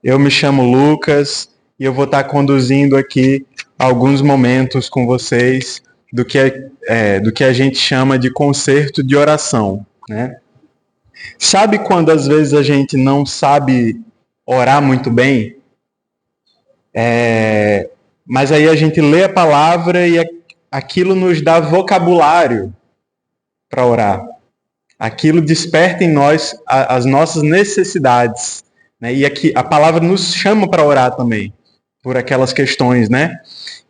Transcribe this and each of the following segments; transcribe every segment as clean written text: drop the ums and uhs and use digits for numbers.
Eu me chamo Lucas e eu vou estar conduzindo aqui alguns momentos com vocês do que a gente chama de concerto de oração, né? Sabe quando às vezes a gente não sabe orar muito bem? Mas aí a gente lê a palavra e aquilo nos dá vocabulário para orar. Aquilo desperta em nós as nossas necessidades, né? E aqui a palavra nos chama para orar também, por aquelas questões, né?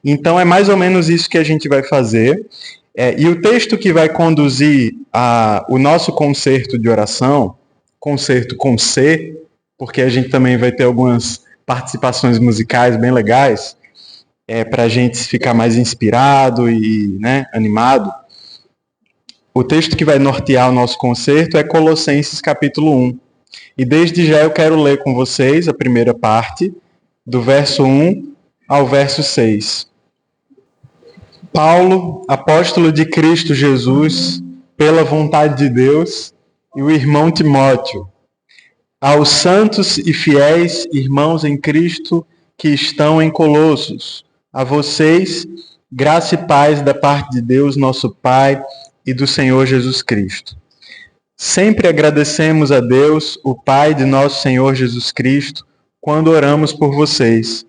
Então é mais ou menos isso que a gente vai fazer. E o texto que vai conduzir o nosso concerto de oração, concerto com C, porque a gente também vai ter algumas participações musicais bem legais, para a gente ficar mais inspirado e, né, animado. O texto que vai nortear o nosso concerto é Colossenses capítulo 1. E desde já eu quero ler com vocês a primeira parte, do verso 1 ao verso 6. Paulo, apóstolo de Cristo Jesus, pela vontade de Deus, e o irmão Timóteo, aos santos e fiéis irmãos em Cristo que estão em Colossos, a vocês, graça e paz da parte de Deus, nosso Pai, e do Senhor Jesus Cristo. Sempre agradecemos a Deus, o Pai de nosso Senhor Jesus Cristo, quando oramos por vocês,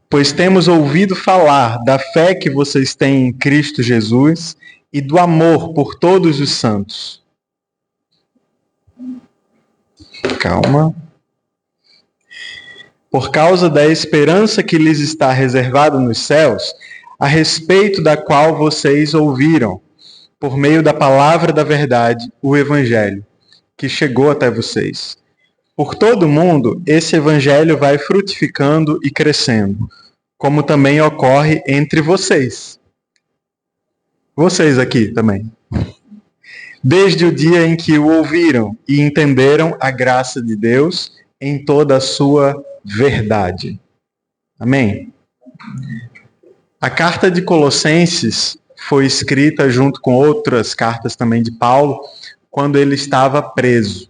pois temos ouvido falar da fé que vocês têm em Cristo Jesus e do amor por todos os santos. Calma. Por causa da esperança que lhes está reservada nos céus, a respeito da qual vocês ouviram, por meio da palavra da verdade, o Evangelho, que chegou até vocês. Por todo o mundo, esse Evangelho vai frutificando e crescendo, como também ocorre entre vocês. Vocês aqui também. Desde o dia em que o ouviram e entenderam a graça de Deus em toda a sua verdade. Amém? A carta de Colossenses foi escrita junto com outras cartas também de Paulo, quando ele estava preso.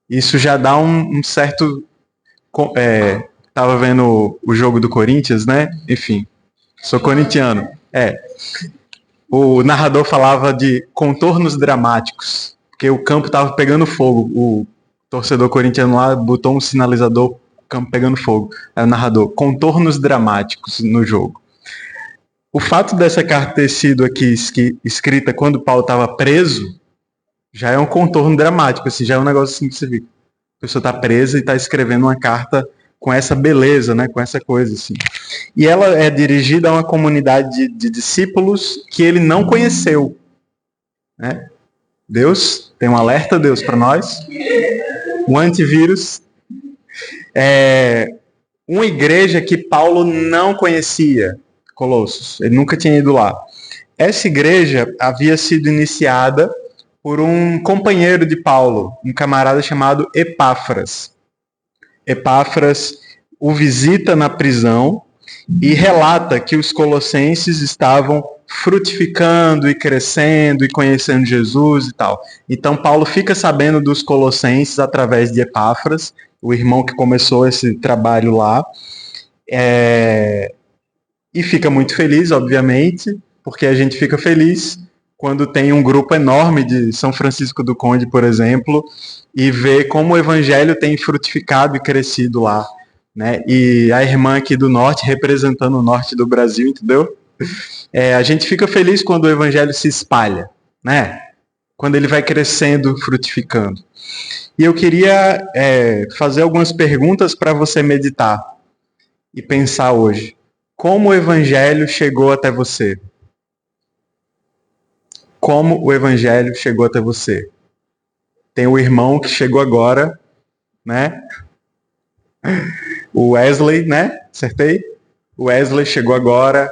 Isso já dá um certo... Estava vendo o jogo do Corinthians, né? Enfim, sou corintiano. O narrador falava de contornos dramáticos, porque o campo estava pegando fogo. O torcedor corintiano lá botou um sinalizador, o campo pegando fogo. Aí o narrador, contornos dramáticos no jogo. O fato dessa carta ter sido aqui escrita quando Paulo estava preso, já é um contorno dramático, assim, já é um negócio assim que você vê. A pessoa está presa e está escrevendo uma carta com essa beleza, né, com essa coisa assim. E ela é dirigida a uma comunidade de discípulos que ele não conheceu. Né? Deus, tem um alerta, Deus, para nós. Um antivírus. Uma igreja que Paulo não conhecia. Colossos, ele nunca tinha ido lá. Essa igreja havia sido iniciada por um companheiro de Paulo, um camarada chamado Epáfras. Epáfras o visita na prisão e relata que os colossenses estavam frutificando e crescendo e conhecendo Jesus e tal. Então Paulo fica sabendo dos colossenses através de Epáfras, o irmão que começou esse trabalho lá. E fica muito feliz, obviamente, porque a gente fica feliz quando tem um grupo enorme de São Francisco do Conde, por exemplo, e vê como o evangelho tem frutificado e crescido lá. Né? E a irmã aqui do norte, representando o norte do Brasil, entendeu? A gente fica feliz quando o evangelho se espalha, né? Quando ele vai crescendo, frutificando. E eu queria fazer algumas perguntas para você meditar e pensar hoje. Como o evangelho chegou até você? Como o evangelho chegou até você? Tem o irmão que chegou agora, né? O Wesley, né? Acertei? O Wesley chegou agora.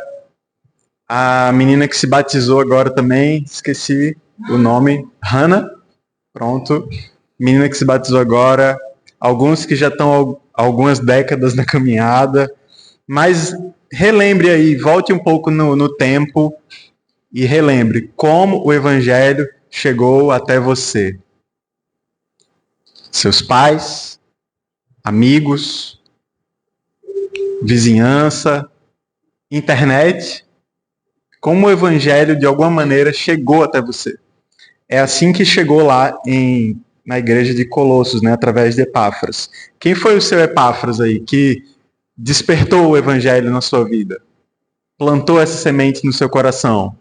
A menina que se batizou agora também, esqueci o nome. Hannah. Pronto. Menina que se batizou agora. Alguns que já estão algumas décadas na caminhada. Mas relembre aí, volte um pouco no tempo e relembre como o evangelho chegou até você. Seus pais, amigos, vizinhança, internet. Como o evangelho, de alguma maneira, chegou até você. É assim que chegou lá na igreja de Colossos, né, através de Epáfras. Quem foi o seu Epáfras aí que despertou o evangelho na sua vida? Plantou essa semente no seu coração?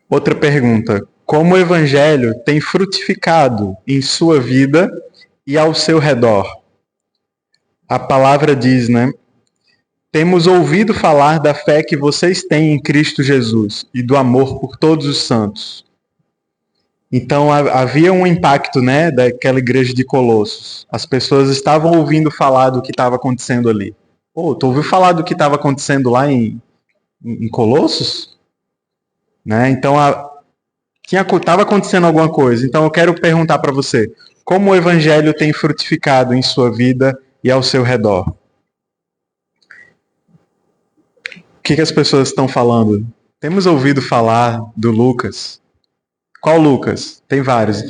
Outra pergunta. Como o evangelho tem frutificado em sua vida e ao seu redor? A palavra diz, né? Temos ouvido falar da fé que vocês têm em Cristo Jesus e do amor por todos os santos. Então havia um impacto, né, daquela igreja de Colossos. As pessoas estavam ouvindo falar do que estava acontecendo ali. Tu ouviu falar do que estava acontecendo lá em Colossos? Né? Então estava acontecendo alguma coisa. Então eu quero perguntar para você, como o evangelho tem frutificado em sua vida e ao seu redor? O que as pessoas estão falando? Temos ouvido falar do Lucas. Qual Lucas? Tem vários.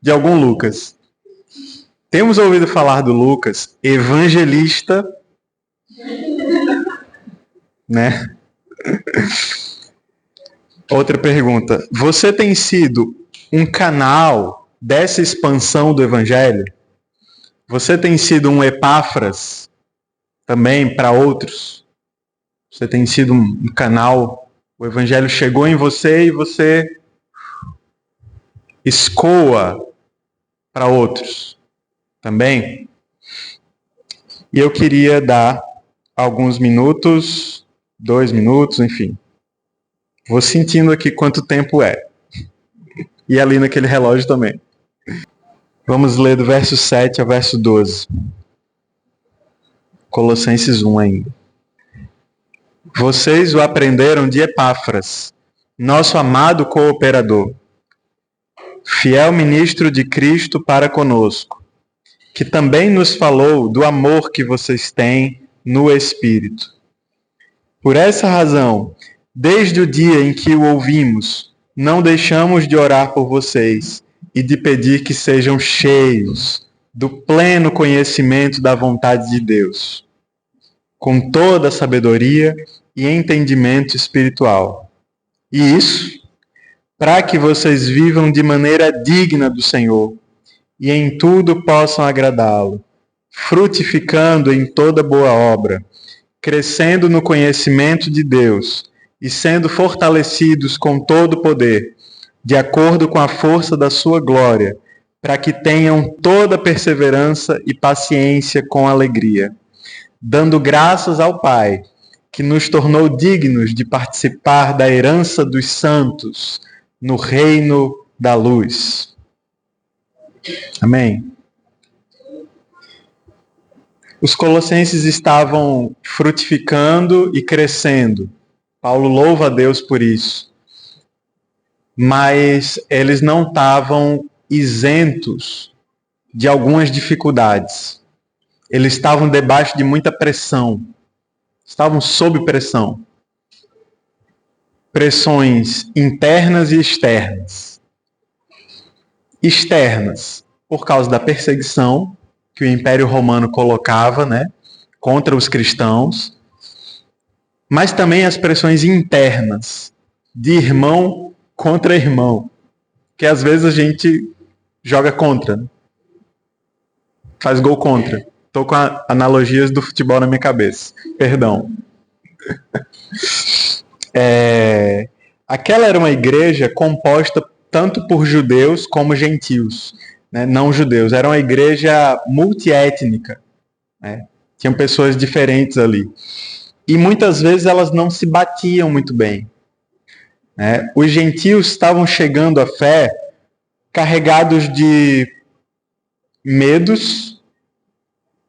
De algum Lucas. Temos ouvido falar do Lucas, evangelista, né? Outra pergunta. Você tem sido um canal dessa expansão do evangelho? Você tem sido um Epáfras também para outros? Você tem sido um canal, o evangelho chegou em você e você escoa para outros também? E eu queria dar alguns minutos, 2 minutos, enfim. Vou sentindo aqui quanto tempo é. E ali naquele relógio também. Vamos ler do verso 7 ao verso 12. Colossenses 1 ainda. Vocês o aprenderam de Epáfras, nosso amado cooperador, fiel ministro de Cristo para conosco, que também nos falou do amor que vocês têm no Espírito. Por essa razão, desde o dia em que o ouvimos, não deixamos de orar por vocês e de pedir que sejam cheios do pleno conhecimento da vontade de Deus, com toda a sabedoria e entendimento espiritual. E isso, para que vocês vivam de maneira digna do Senhor e em tudo possam agradá-lo, frutificando em toda boa obra, crescendo no conhecimento de Deus e sendo fortalecidos com todo o poder, de acordo com a força da sua glória, para que tenham toda perseverança e paciência com alegria, dando graças ao Pai, que nos tornou dignos de participar da herança dos santos no reino da luz. Amém? Os colossenses estavam frutificando e crescendo. Paulo louva a Deus por isso. Mas eles não estavam isentos de algumas dificuldades. Eles estavam debaixo de muita pressão. Estavam sob pressão. Pressões internas e externas. Externas, por causa da perseguição que o Império Romano colocava, né, contra os cristãos, mas também as pressões internas, de irmão contra irmão, que às vezes a gente joga contra, faz gol contra. Estou com analogias do futebol na minha cabeça, perdão. Aquela era uma igreja composta tanto por judeus como gentios, né, não judeus. Era uma igreja multiétnica, né? Tinham pessoas diferentes ali. E muitas vezes elas não se batiam muito bem, né? Os gentios estavam chegando à fé carregados de medos,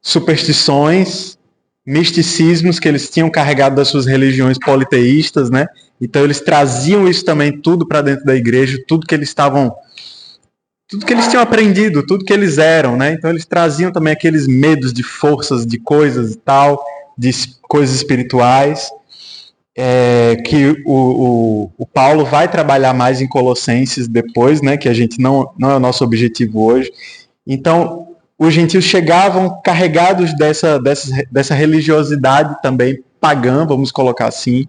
superstições, misticismos que eles tinham carregado das suas religiões politeístas, né? Então eles traziam isso também tudo para dentro da igreja, tudo que eles tinham aprendido, tudo que eles eram, né? Então eles traziam também aqueles medos de forças, de coisas e tal, de coisas espirituais. que o Paulo vai trabalhar mais em Colossenses depois, né, que a gente não é o nosso objetivo hoje. Então, os gentios chegavam carregados dessa religiosidade também pagã, vamos colocar assim.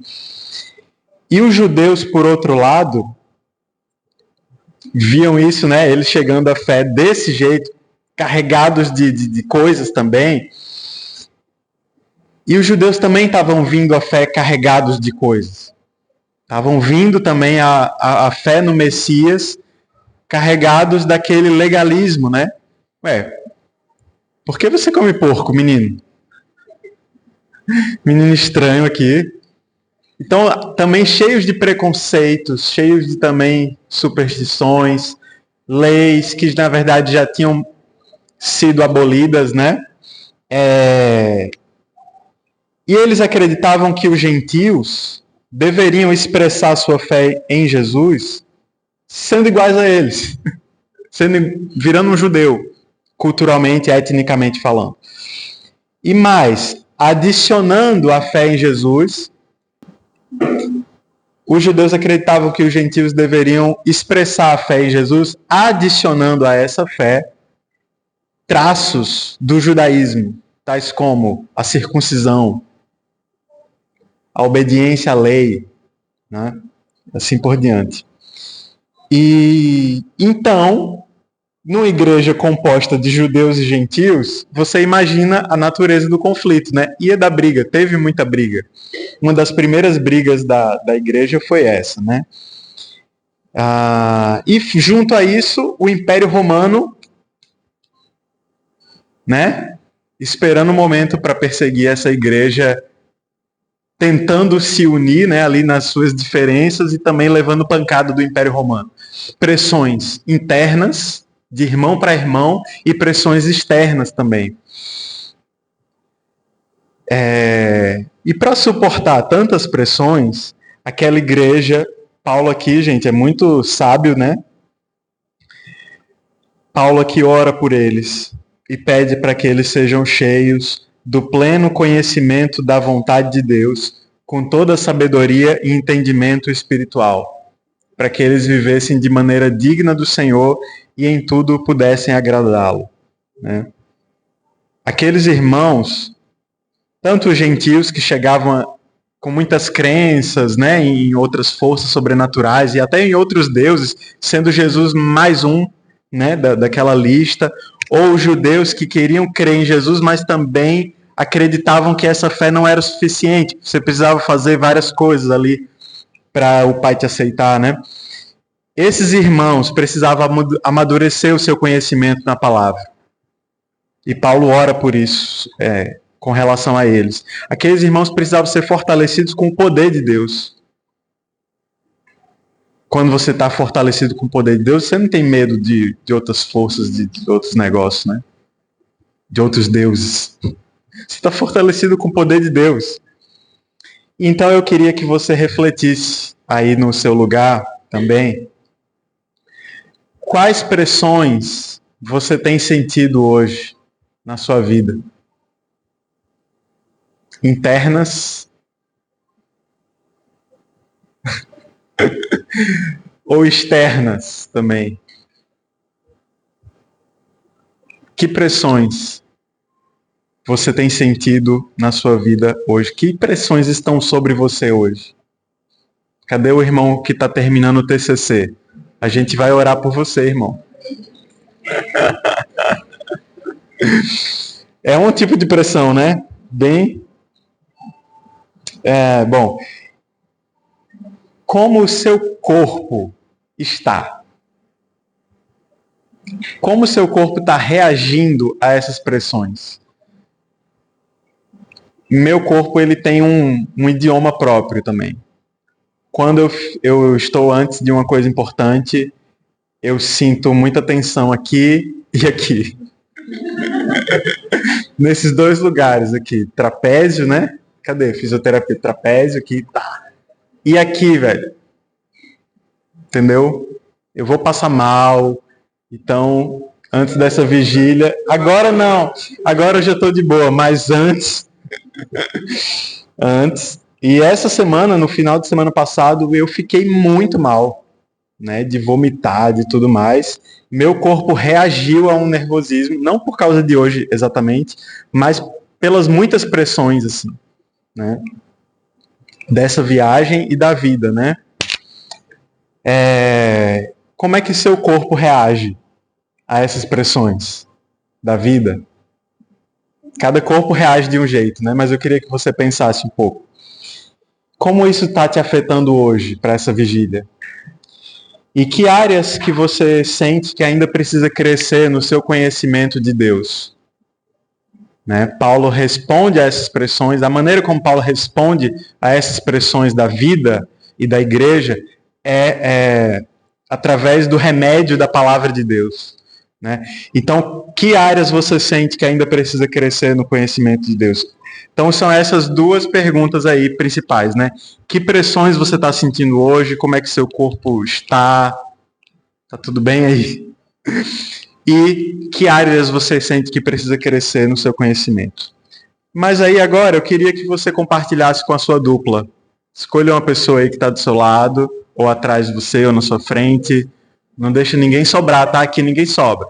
E os judeus, por outro lado, viam isso, né, eles chegando à fé desse jeito, carregados de coisas também. E os judeus também estavam vindo à fé carregados de coisas. Estavam vindo também a fé no Messias carregados daquele legalismo, né? Ué, por que você come porco, menino? Menino estranho aqui. Então, também cheios de preconceitos, cheios de também superstições, leis que na verdade já tinham sido abolidas, né? E eles acreditavam que os gentios deveriam expressar sua fé em Jesus sendo iguais a eles, virando um judeu, culturalmente e etnicamente falando. E mais, adicionando a fé em Jesus, os judeus acreditavam que os gentios deveriam expressar a fé em Jesus, adicionando a essa fé traços do judaísmo, tais como a circuncisão, a obediência à lei, né? Assim por diante. E então, numa igreja composta de judeus e gentios, você imagina a natureza do conflito, né? Ia dar briga, teve muita briga. Uma das primeiras brigas da igreja foi essa, né? E junto a isso, o Império Romano, né? Esperando o momento para perseguir essa igreja, tentando se unir, né, ali nas suas diferenças e também levando pancada do Império Romano. Pressões internas, de irmão para irmão, e pressões externas também. E para suportar tantas pressões, aquela igreja, Paulo aqui, gente, é muito sábio, né? Paulo aqui ora por eles e pede para que eles sejam cheios do pleno conhecimento da vontade de Deus, com toda a sabedoria e entendimento espiritual, para que eles vivessem de maneira digna do Senhor e em tudo pudessem agradá-lo, né? Aqueles irmãos, tanto os gentios que chegavam com muitas crenças, né, em outras forças sobrenaturais e até em outros deuses, sendo Jesus mais um, né, daquela lista, ou os judeus que queriam crer em Jesus, mas também acreditavam que essa fé não era o suficiente. Você precisava fazer várias coisas ali para o Pai te aceitar, né? Esses irmãos precisavam amadurecer o seu conhecimento na palavra. E Paulo ora por isso, com relação a eles. Aqueles irmãos precisavam ser fortalecidos com o poder de Deus. Quando você está fortalecido com o poder de Deus, você não tem medo de outras forças, de outros negócios, né? De outros deuses. Você está fortalecido com o poder de Deus. Então eu queria que você refletisse aí no seu lugar também. Quais pressões você tem sentido hoje na sua vida? Internas ou externas também? Que pressões você tem sentido na sua vida hoje? Que pressões estão sobre você hoje? Cadê o irmão que está terminando o TCC? A gente vai orar por você, irmão. É um tipo de pressão, né? Bem... bom... Como o seu corpo está? Como o seu corpo está reagindo a essas pressões? Meu corpo ele tem um idioma próprio também. Quando eu estou antes de uma coisa importante, eu sinto muita tensão aqui e aqui. Nesses dois lugares aqui. Trapézio, né? Cadê? Fisioterapia, trapézio aqui, tá. E aqui, velho, entendeu? Eu vou passar mal, então, antes dessa vigília, agora não, agora eu já estou de boa, mas antes E essa semana, no final de semana passado, eu fiquei muito mal, né, de vomitar, de tudo mais. Meu corpo reagiu a um nervosismo, não por causa de hoje exatamente, mas pelas muitas pressões, assim, né, dessa viagem e da vida, né. Como é que seu corpo reage a essas pressões da vida? Cada corpo reage de um jeito, né, mas eu queria que você pensasse um pouco. Como isso está te afetando hoje para essa vigília? E que áreas que você sente que ainda precisa crescer no seu conhecimento de Deus? Né? Paulo responde a essas pressões, a maneira como Paulo responde a essas pressões da vida e da igreja é através do remédio da palavra de Deus. Né? Então, que áreas você sente que ainda precisa crescer no conhecimento de Deus? Então, são essas duas perguntas aí principais, né? Que pressões você está sentindo hoje? Como é que seu corpo está? Tá tudo bem aí? E que áreas você sente que precisa crescer no seu conhecimento? Mas aí agora eu queria que você compartilhasse com a sua dupla. Escolha uma pessoa aí que está do seu lado, ou atrás de você, ou na sua frente. Não deixa ninguém sobrar, tá? Aqui ninguém sobra.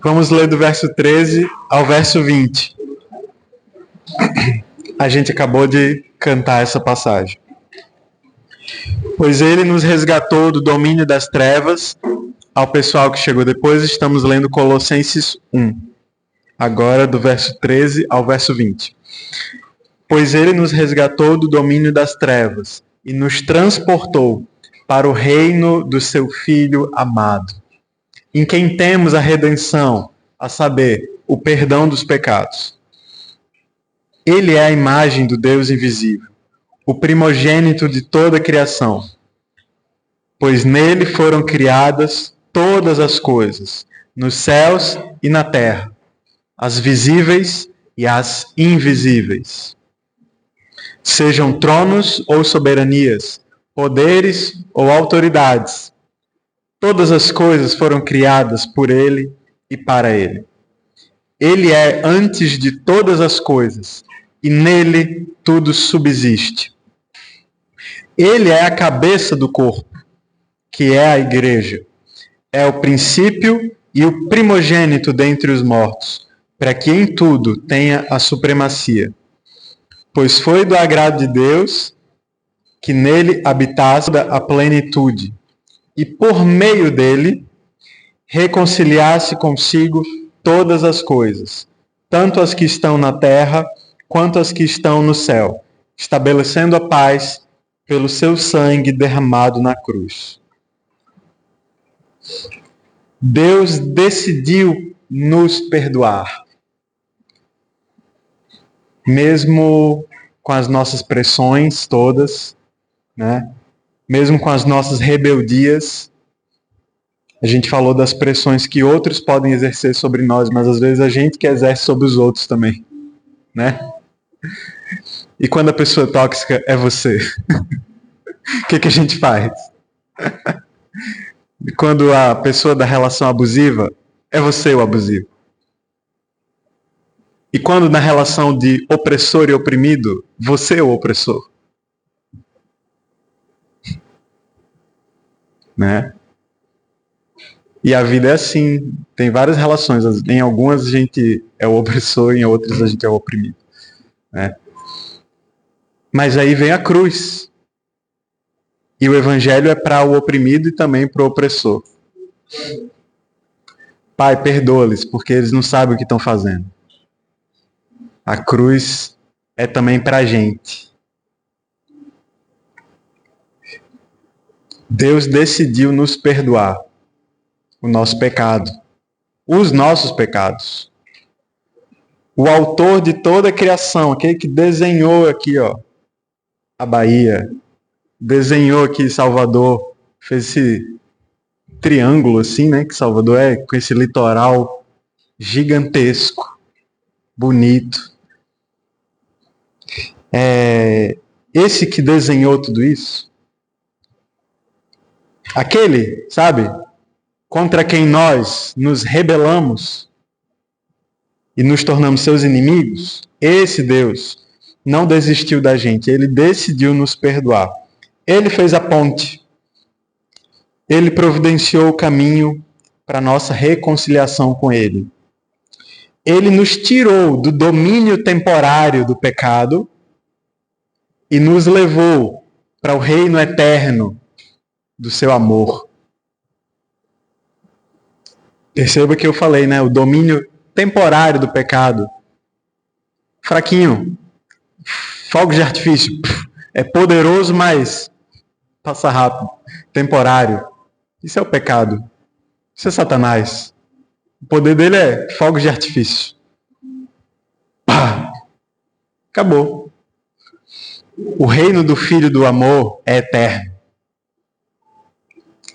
Vamos ler do verso 13 ao verso 20. A gente acabou de cantar essa passagem. Pois ele nos resgatou do domínio das trevas. Ao pessoal que chegou depois, estamos lendo Colossenses 1. Agora do verso 13 ao verso 20. Pois ele nos resgatou do domínio das trevas e nos transportou para o reino do seu Filho amado, em quem temos a redenção, a saber, o perdão dos pecados. Ele é a imagem do Deus invisível, o primogênito de toda a criação, pois nele foram criadas todas as coisas, nos céus e na terra, as visíveis e as invisíveis. Sejam tronos ou soberanias, poderes ou autoridades, todas as coisas foram criadas por ele e para ele. Ele é antes de todas as coisas, e nele tudo subsiste. Ele é a cabeça do corpo, que é a igreja. É o princípio e o primogênito dentre os mortos, para que em tudo tenha a supremacia. Pois foi do agrado de Deus que nele habitasse a plenitude, e por meio dele reconciliasse consigo todas as coisas, tanto as que estão na terra quanto as que estão no céu, estabelecendo a paz pelo seu sangue derramado na cruz. Deus decidiu nos perdoar, mesmo com as nossas pressões todas, né? Mesmo com as nossas rebeldias. A gente falou das pressões que outros podem exercer sobre nós, mas às vezes a gente que exerce sobre os outros também, né? E quando a pessoa tóxica é você, o que a gente faz? E quando a pessoa da relação abusiva é você o abusivo? E quando na relação de opressor e oprimido, você é o opressor? Né? E a vida é assim, tem várias relações. Em algumas a gente é o opressor, em outras a gente é o oprimido. Né? Mas aí vem a cruz. E o evangelho é para o oprimido e também para o opressor. Pai, perdoa-lhes, porque eles não sabem o que estão fazendo. A cruz é também para a gente. Deus decidiu nos perdoar o nosso pecado, os nossos pecados. O autor de toda a criação, aquele que desenhou aqui, ó, a Bahia, desenhou aqui Salvador, fez esse triângulo assim, né, que Salvador é, com esse litoral gigantesco, bonito. Esse que desenhou tudo isso, aquele, sabe, contra quem nós nos rebelamos e nos tornamos seus inimigos, esse Deus não desistiu da gente, ele decidiu nos perdoar. Ele fez a ponte. Ele providenciou o caminho para a nossa reconciliação com ele. Ele nos tirou do domínio temporário do pecado e nos levou para o reino eterno do seu amor. Perceba que eu falei, né? O domínio temporário do pecado. Fraquinho. Fogos de artifício. É poderoso, mas passa rápido. Temporário. Isso é o pecado. Isso é Satanás. O poder dele é fogos de artifício. Pá! Acabou. O reino do Filho do Amor é eterno.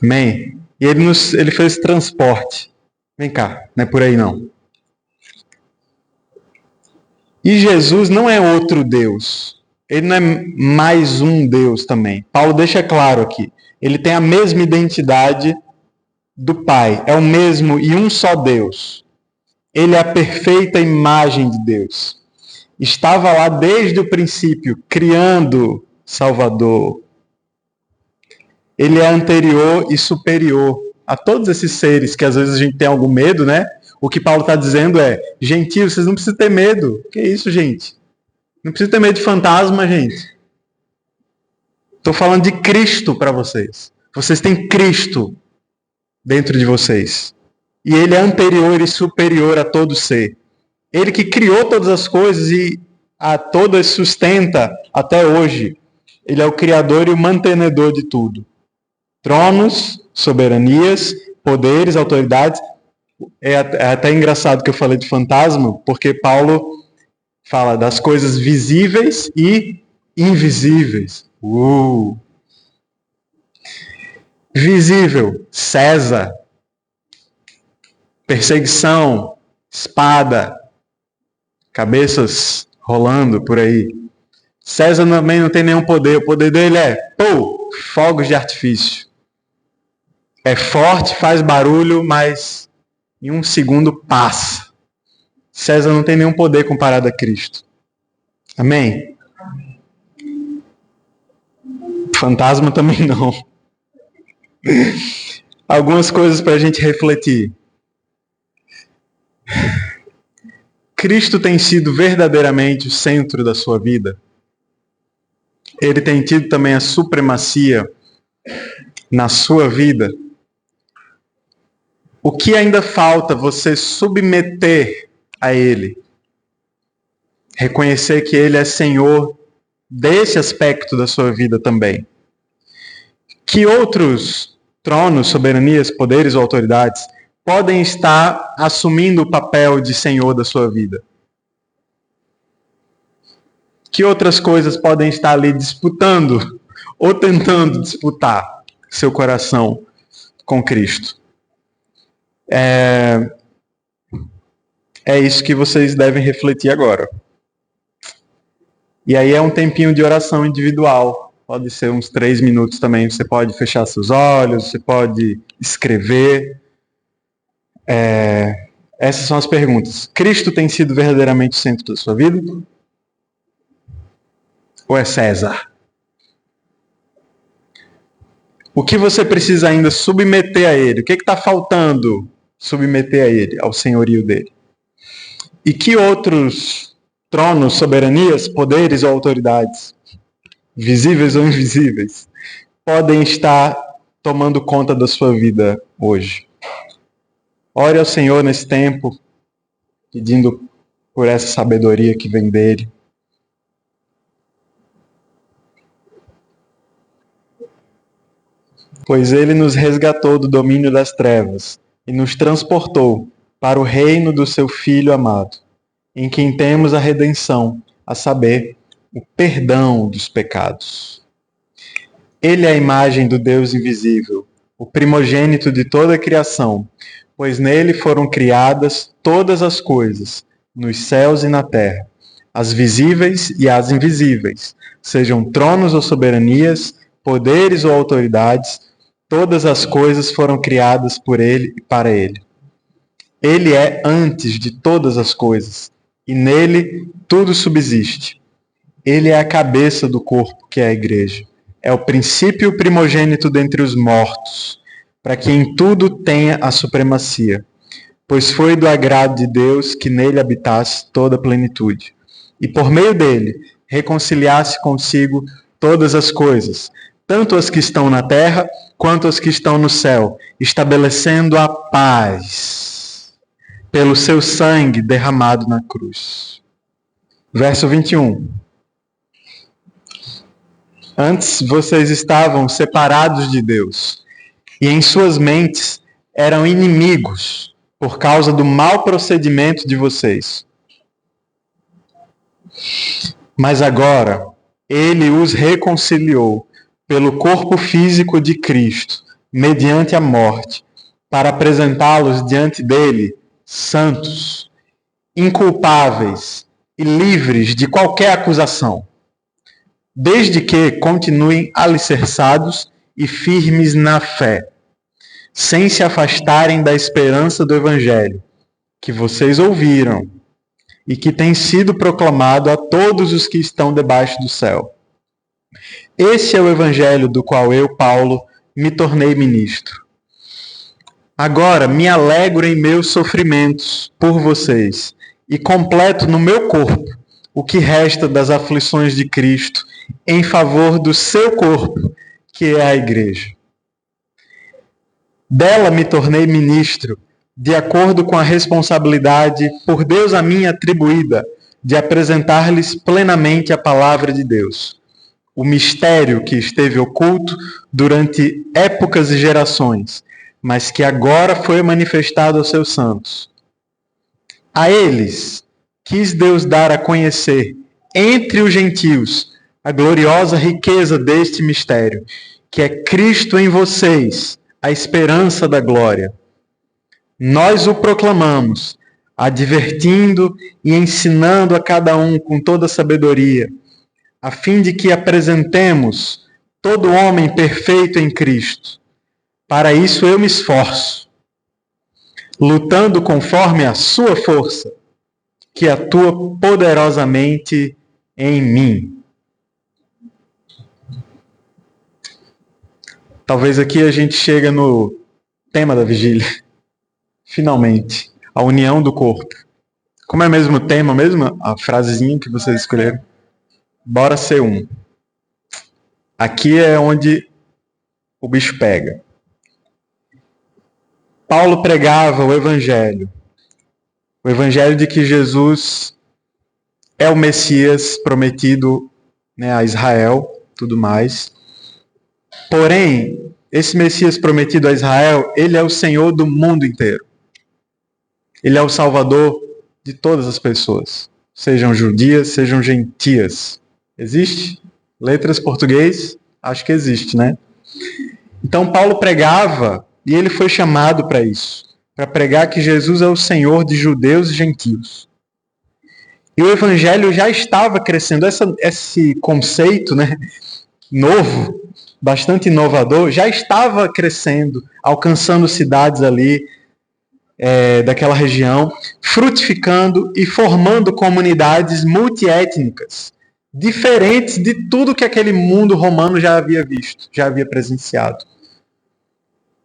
Amém? E ele fez transporte. Vem cá, não é por aí não. E Jesus não é outro Deus. Ele não é mais um Deus também. Paulo deixa claro aqui. Ele tem a mesma identidade do Pai. É o mesmo e um só Deus. Ele é a perfeita imagem de Deus. Estava lá desde o princípio, criando Salvador. Ele é anterior e superior a todos esses seres que às vezes a gente tem algum medo, né? O que Paulo está dizendo é, gentios, vocês não precisam ter medo. Que isso, gente? Não precisa ter medo de fantasma, gente. Estou falando de Cristo para vocês. Vocês têm Cristo dentro de vocês. E ele é anterior e superior a todo ser. Ele que criou todas as coisas e a todas sustenta até hoje. Ele é o criador e o mantenedor de tudo. Tronos, soberanias, poderes, autoridades. É até engraçado que eu falei de fantasma, porque Paulo fala das coisas visíveis e invisíveis. Visível, César. Perseguição, espada, cabeças rolando por aí. César também não tem nenhum poder. O poder dele é, fogos de artifício. É forte, faz barulho, mas em um segundo passa. César não tem nenhum poder comparado a Cristo. Amém? Fantasma também não. Algumas coisas para a gente refletir. Cristo tem sido verdadeiramente o centro da sua vida? Ele tem tido também a supremacia na sua vida? O que ainda falta você submeter a Ele? Reconhecer que Ele é Senhor desse aspecto da sua vida também. Que outros tronos, soberanias, poderes ou autoridades podem estar assumindo o papel de Senhor da sua vida? Que outras coisas podem estar ali disputando ou tentando disputar seu coração com Cristo? É isso que vocês devem refletir agora. E aí é um tempinho de oração individual. Pode ser uns 3 minutos também. Você pode fechar seus olhos, você pode escrever. Essas são as perguntas. Cristo tem sido verdadeiramente o centro da sua vida? Ou é César? O que você precisa ainda submeter a Ele? O que está faltando submeter a Ele, ao senhorio dele? E que outros tronos, soberanias, poderes ou autoridades, visíveis ou invisíveis, podem estar tomando conta da sua vida hoje? Ore ao Senhor nesse tempo, pedindo por essa sabedoria que vem dele. Pois ele nos resgatou do domínio das trevas e nos transportou para o reino do seu Filho amado, em quem temos a redenção, a saber, o perdão dos pecados. Ele é a imagem do Deus invisível, o primogênito de toda a criação, pois nele foram criadas todas as coisas, nos céus e na terra, as visíveis e as invisíveis, sejam tronos ou soberanias, poderes ou autoridades, todas as coisas foram criadas por ele e para ele. Ele é antes de todas as coisas, e nele tudo subsiste. Ele é a cabeça do corpo, que é a igreja. É o princípio primogênito dentre os mortos, para que em tudo tenha a supremacia. Pois foi do agrado de Deus que nele habitasse toda a plenitude. E por meio dele, reconciliasse consigo todas as coisas, tanto as que estão na terra, quanto as que estão no céu, estabelecendo a paz pelo seu sangue derramado na cruz. Verso 21. Antes vocês estavam separados de Deus, e em suas mentes eram inimigos por causa do mau procedimento de vocês. Mas agora, ele os reconciliou pelo corpo físico de Cristo, mediante a morte, para apresentá-los diante dele santos, inculpáveis e livres de qualquer acusação, desde que continuem alicerçados e firmes na fé, sem se afastarem da esperança do Evangelho, que vocês ouviram e que tem sido proclamado a todos os que estão debaixo do céu. Esse é o Evangelho do qual eu, Paulo, me tornei ministro. Agora me alegro em meus sofrimentos por vocês e completo no meu corpo o que resta das aflições de Cristo em favor do seu corpo, que é a igreja. Dela me tornei ministro, de acordo com a responsabilidade por Deus a mim atribuída, de apresentar-lhes plenamente a palavra de Deus, o mistério que esteve oculto durante épocas e gerações, mas que agora foi manifestado aos seus santos. A eles quis Deus dar a conhecer, entre os gentios, a gloriosa riqueza deste mistério, que é Cristo em vocês, a esperança da glória. Nós o proclamamos, advertindo e ensinando a cada um com toda sabedoria, a fim de que apresentemos todo homem perfeito em Cristo. Para isso eu me esforço, lutando conforme a sua força, que atua poderosamente em mim. Talvez aqui a gente chegue no tema da vigília. Finalmente, a união do corpo. Como é mesmo o tema, mesmo a frasezinha que vocês escolheram? Bora ser um. Aqui é onde o bicho pega. Paulo pregava o Evangelho de que Jesus é o Messias prometido, né, a Israel, tudo mais. Porém, esse Messias prometido a Israel, ele é o Senhor do mundo inteiro. Ele é o Salvador de todas as pessoas, sejam judias, sejam gentias. Existe? Letras português? Acho que existe, né? Então, Paulo pregava, e ele foi chamado para isso, para pregar que Jesus é o Senhor de judeus e gentios. E o Evangelho já estava crescendo. Esse conceito, né, novo, bastante inovador, já estava crescendo, alcançando cidades ali daquela região, frutificando e formando comunidades multiétnicas, diferentes de tudo que aquele mundo romano já havia visto, já havia presenciado.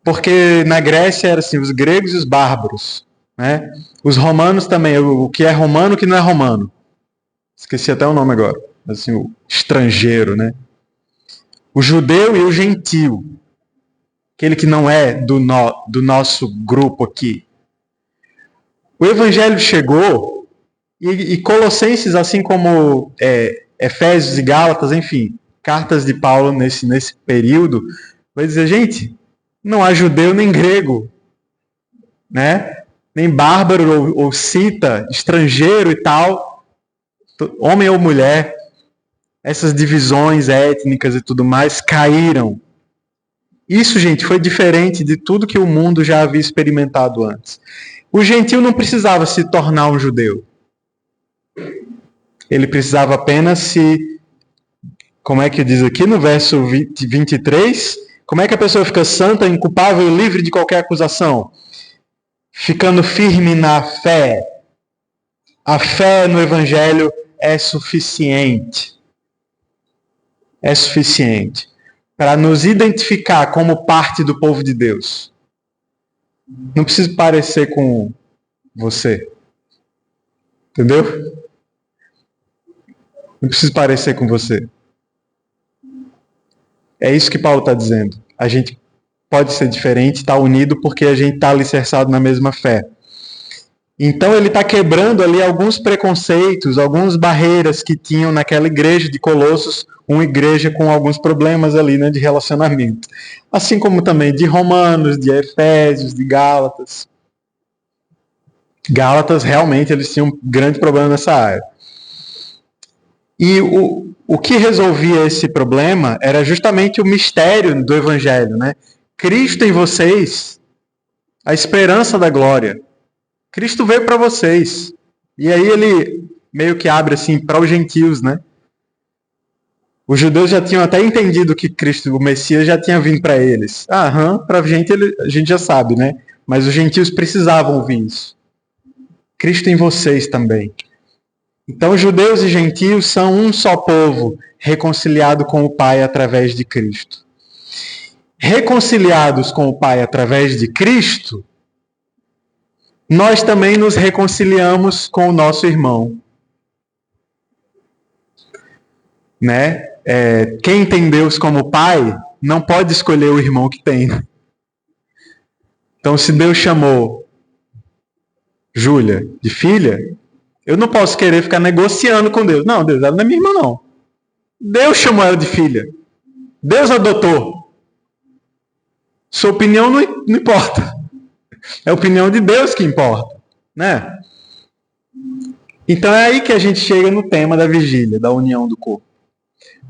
Porque na Grécia eram assim, os gregos e os bárbaros, né? Os romanos também, o que é romano e o que não é romano. Esqueci até o nome agora, assim, o estrangeiro, né? O judeu e o gentio, aquele que não é do nosso grupo aqui. O Evangelho chegou e Colossenses, assim como Efésios e Gálatas, enfim, cartas de Paulo nesse período, vai dizer, gente, não há judeu nem grego, né? Nem bárbaro ou cita, estrangeiro e tal, homem ou mulher. Essas divisões étnicas e tudo mais caíram. Isso, gente, foi diferente de tudo que o mundo já havia experimentado antes. O gentio não precisava se tornar um judeu. Ele precisava apenas se... Como é que diz aqui no verso 23? Como é que a pessoa fica santa, inculpável e livre de qualquer acusação? Ficando firme na fé. A fé no Evangelho é suficiente. é suficiente para nos identificar como parte do povo de Deus. Não preciso parecer com você. Entendeu? Não preciso parecer com você. É isso que Paulo está dizendo. A gente pode ser diferente, está unido porque a gente está alicerçado na mesma fé. Então ele está quebrando ali alguns preconceitos, algumas barreiras que tinham naquela igreja de Colossos, uma igreja com alguns problemas ali, né, de relacionamento. Assim como também de Romanos, de Efésios, de Gálatas. Gálatas, realmente, eles tinham um grande problema nessa área. E o que resolvia esse problema era justamente o mistério do Evangelho, né? Cristo em vocês, a esperança da glória. Cristo veio para vocês. E aí ele meio que abre assim para os gentios, né? Os judeus já tinham até entendido que Cristo, o Messias, já tinha vindo para eles. Para a gente já sabe, né? Mas os gentios precisavam ouvir isso. Cristo em vocês também. Então, judeus e gentios são um só povo, reconciliado com o Pai através de Cristo. Reconciliados com o Pai através de Cristo, nós também nos reconciliamos com o nosso irmão. Né? Quem tem Deus como Pai não pode escolher o irmão que tem. Então, se Deus chamou Júlia de filha, eu não posso querer ficar negociando com Deus. Não, Deus, ela não é minha irmã, não. Deus chamou ela de filha. Deus adotou. Sua opinião não importa. É a opinião de Deus que importa, né? Então é aí que a gente chega no tema da vigília, da união do corpo.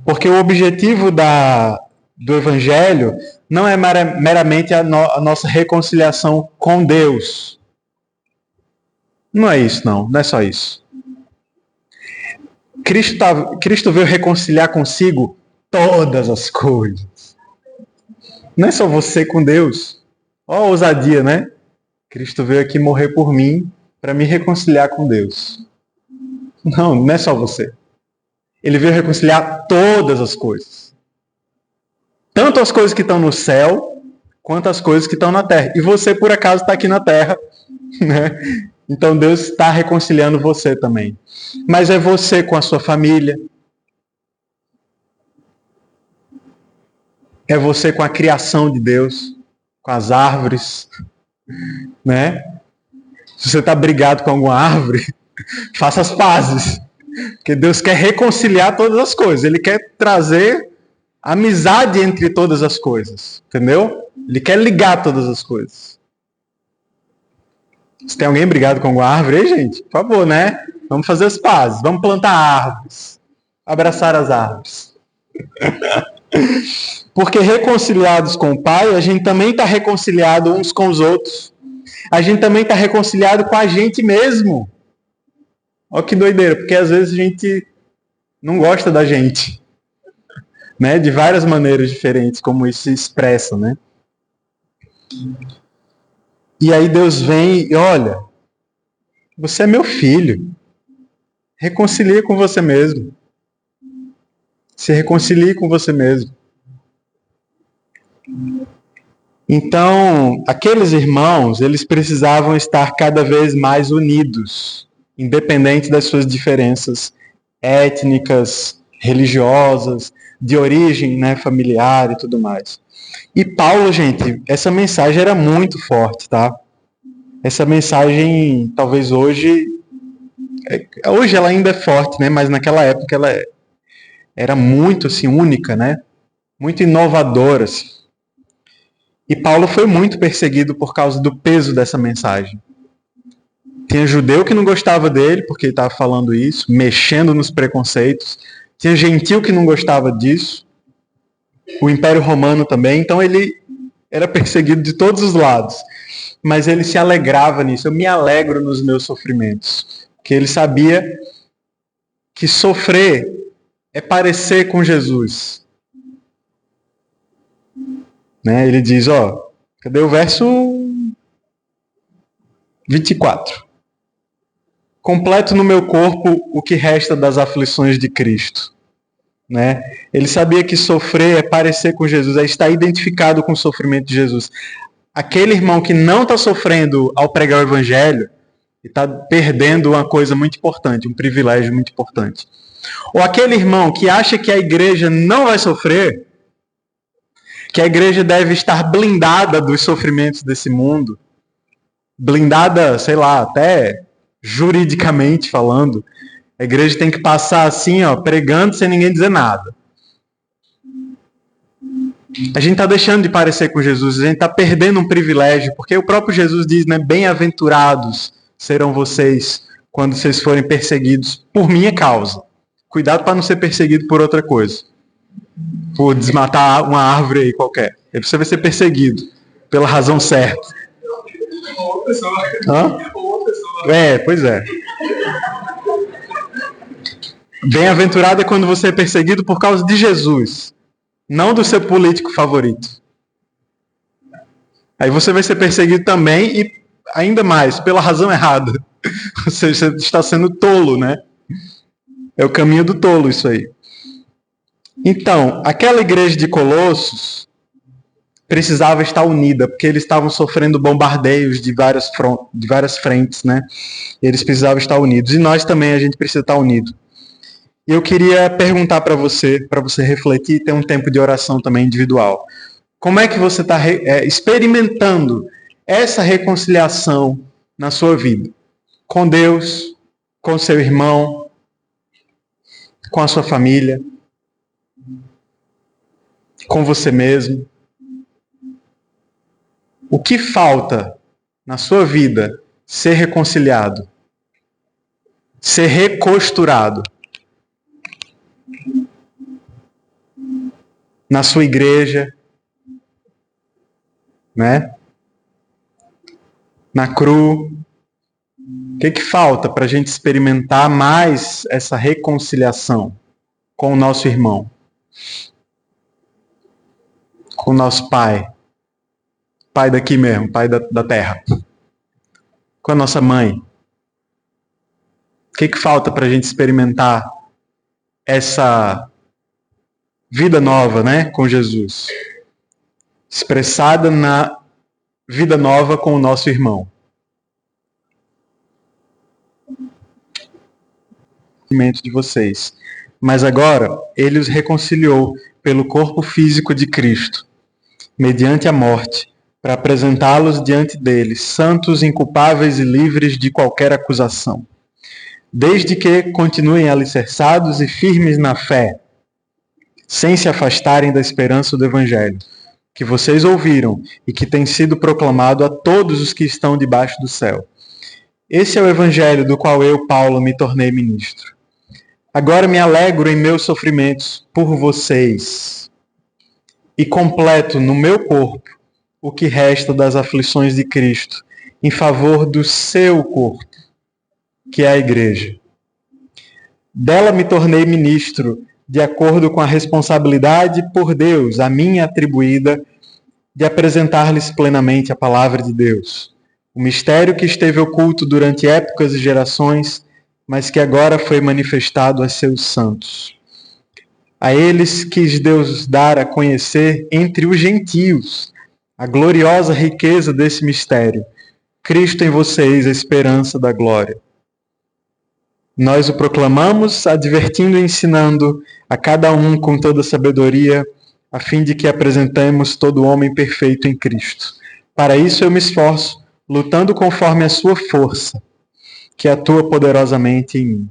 Porque o objetivo do Evangelho não é meramente a nossa reconciliação com Deus. Não é isso, não é só isso. Cristo veio reconciliar consigo todas as coisas. Não é só você com Deus. Ó a ousadia, né? Cristo veio aqui morrer por mim para me reconciliar com Deus. Não é só você. Ele veio reconciliar todas as coisas. Tanto as coisas que estão no céu, quanto as coisas que estão na terra. E você, por acaso, está aqui na terra, né? Então Deus está reconciliando você também. Mas é você com a sua família. É você com a criação de Deus, com as árvores, né? Se você está brigado com alguma árvore, faça as pazes. Porque Deus quer reconciliar todas as coisas. Ele quer trazer amizade entre todas as coisas. Entendeu? Ele quer ligar todas as coisas. Se tem alguém brigado com alguma árvore aí, gente, por favor, né? Vamos fazer as pazes. Vamos plantar árvores. Abraçar as árvores. Porque reconciliados com o Pai, a gente também está reconciliado uns com os outros. A gente também está reconciliado com a gente mesmo. Olha que doideira, porque às vezes a gente não gosta da gente. Né? De várias maneiras diferentes, como isso se expressa, né? E aí Deus vem e olha, você é meu filho. Reconcilie com você mesmo. Se reconcilie com você mesmo. Então, aqueles irmãos, eles precisavam estar cada vez mais unidos, independente das suas diferenças étnicas, religiosas, de origem, né, familiar e tudo mais. E Paulo, gente, essa mensagem era muito forte, tá? Essa mensagem, talvez hoje ela ainda é forte, né? Mas naquela época ela era muito, assim, única, né? Muito inovadora, assim. E Paulo foi muito perseguido por causa do peso dessa mensagem. Tinha judeu que não gostava dele, porque ele estava falando isso, mexendo nos preconceitos. Tinha gentil que não gostava disso. O Império Romano também. Então ele era perseguido de todos os lados. Mas ele se alegrava nisso. Eu me alegro nos meus sofrimentos. Porque ele sabia que sofrer é parecer com Jesus. Né? Ele diz, cadê o verso 24? Completo no meu corpo o que resta das aflições de Cristo. né? Ele sabia que sofrer é parecer com Jesus, é estar identificado com o sofrimento de Jesus. Aquele irmão que não está sofrendo ao pregar o evangelho, está perdendo uma coisa muito importante, um privilégio muito importante. Ou aquele irmão que acha que a igreja não vai sofrer, que a igreja deve estar blindada dos sofrimentos desse mundo, blindada, sei lá, até juridicamente falando. A igreja tem que passar assim, ó, pregando sem ninguém dizer nada. A gente está deixando de parecer com Jesus, a gente está perdendo um privilégio, porque o próprio Jesus diz, né, bem-aventurados serão vocês quando vocês forem perseguidos por minha causa. Cuidado para não ser perseguido por outra coisa. Por desmatar uma árvore aí qualquer. Aí você vai ser perseguido pela razão certa. Ou pessoa. Hã? Ou pessoa. Pois é. Bem-aventurado é quando você é perseguido por causa de Jesus, não do seu político favorito. Aí você vai ser perseguido também e ainda mais, pela razão errada. Ou seja, você está sendo tolo, né? É o caminho do tolo isso aí. Então, aquela igreja de Colossos precisava estar unida, porque eles estavam sofrendo bombardeios de várias frentes, né? Eles precisavam estar unidos. E nós também, a gente precisa estar unido. E eu queria perguntar para você refletir e ter um tempo de oração também individual. Como é que você está experimentando essa reconciliação na sua vida? Com Deus, com seu irmão, com a sua família, com você mesmo. O que falta na sua vida ser reconciliado, ser recosturado? Na sua igreja, né? Na cru. O que falta para a gente experimentar mais essa reconciliação com o nosso irmão? Com o nosso pai? Pai daqui mesmo, pai da terra. Com a nossa mãe? O que falta para a gente experimentar essa vida nova, né, com Jesus? Expressada na vida nova com o nosso irmão. De vocês. Mas agora, ele os reconciliou pelo corpo físico de Cristo, mediante a morte, para apresentá-los diante dele, santos, inculpáveis e livres de qualquer acusação. Desde que continuem alicerçados e firmes na fé, sem se afastarem da esperança do Evangelho, que vocês ouviram e que tem sido proclamado a todos os que estão debaixo do céu. Esse é o Evangelho do qual eu, Paulo, me tornei ministro. Agora me alegro em meus sofrimentos por vocês e completo no meu corpo o que resta das aflições de Cristo em favor do seu corpo, que é a igreja. Dela me tornei ministro de acordo com a responsabilidade por Deus, a mim atribuída, de apresentar-lhes plenamente a palavra de Deus. O mistério que esteve oculto durante épocas e gerações, mas que agora foi manifestado a seus santos. A eles quis Deus dar a conhecer entre os gentios a gloriosa riqueza desse mistério. Cristo em vocês, a esperança da glória. Nós o proclamamos, advertindo e ensinando a cada um com toda sabedoria, a fim de que apresentemos todo homem perfeito em Cristo. Para isso eu me esforço, lutando conforme a sua força, que atua poderosamente em mim.